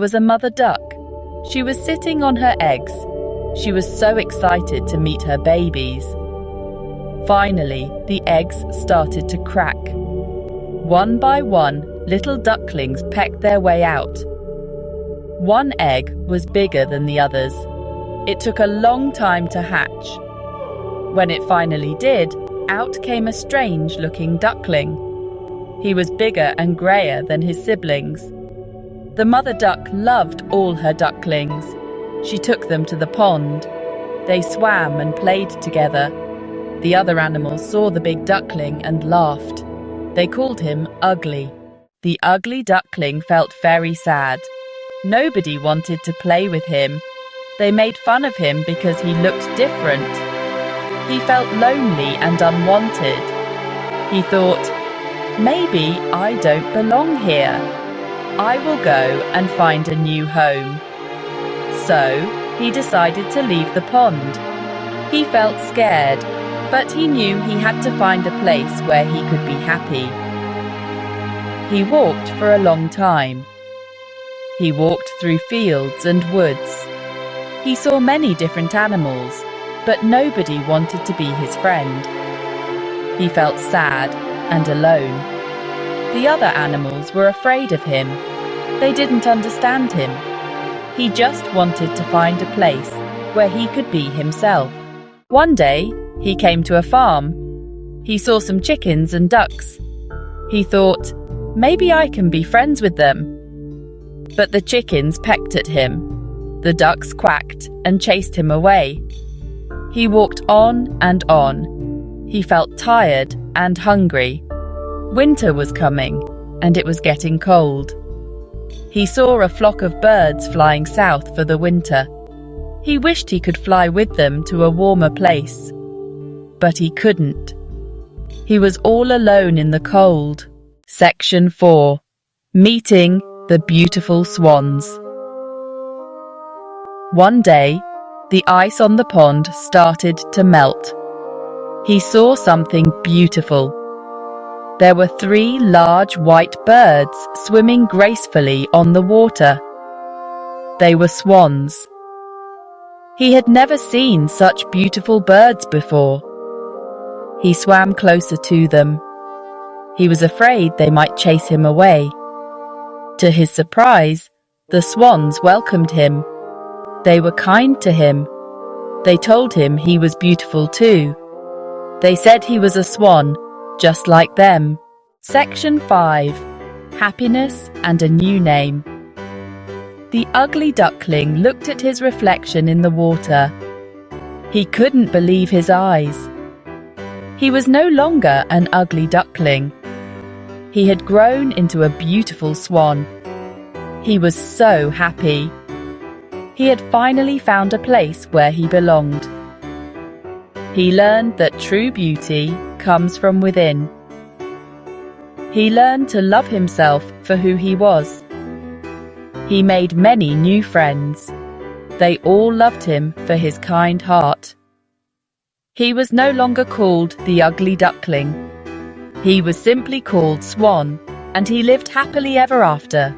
Was a mother duck. She was sitting on her eggs. She was so excited to meet her babies. Finally, the eggs started to crack. One by one, little ducklings pecked their way out. One egg was bigger than the others. It took a long time to hatch. When it finally did, out came a strange-looking duckling. He was bigger and grayer than his siblings. The mother duck loved all her ducklings. She took them to the pond. They swam and played together. The other animals saw the big duckling and laughed. They called him ugly. The ugly duckling felt very sad. Nobody wanted to play with him. They made fun of him because he looked different. He felt lonely and unwanted. He thought, maybe I don't belong here. I will go and find a new home. So, he decided to leave the pond. He felt scared, but he knew he had to find a place where he could be happy. He walked for a long time. He walked through fields and woods. He saw many different animals, but nobody wanted to be his friend. He felt sad and alone. The other animals were afraid of him. They didn't understand him. He just wanted to find a place where he could be himself. One day, he came to a farm. He saw some chickens and ducks. He thought, maybe I can be friends with them. But the chickens pecked at him. The ducks quacked and chased him away. He walked on and on. He felt tired and hungry. Winter was coming, and it was getting cold. He saw a flock of birds flying south for the winter. He wished he could fly with them to a warmer place, but he couldn't. He was all alone in the cold. Section 4. Meeting the beautiful swans. One day, the ice on the pond started to melt. He saw something beautiful. There were 3 large white birds swimming gracefully on the water. They were swans. He had never seen such beautiful birds before. He swam closer to them. He was afraid they might chase him away. To his surprise, the swans welcomed him. They were kind to him. They told him he was beautiful too. They said he was a swan, just like them. Section 5. Happiness and a new name. The ugly duckling looked at his reflection in the water. He couldn't believe his eyes. He was no longer an ugly duckling. He had grown into a beautiful swan. He was so happy. He had finally found a place where he belonged. He learned that true beauty comes from within. He learned to love himself for who he was. He made many new friends. They all loved him for his kind heart. He was no longer called the ugly duckling. He was simply called Swan, and he lived happily ever after.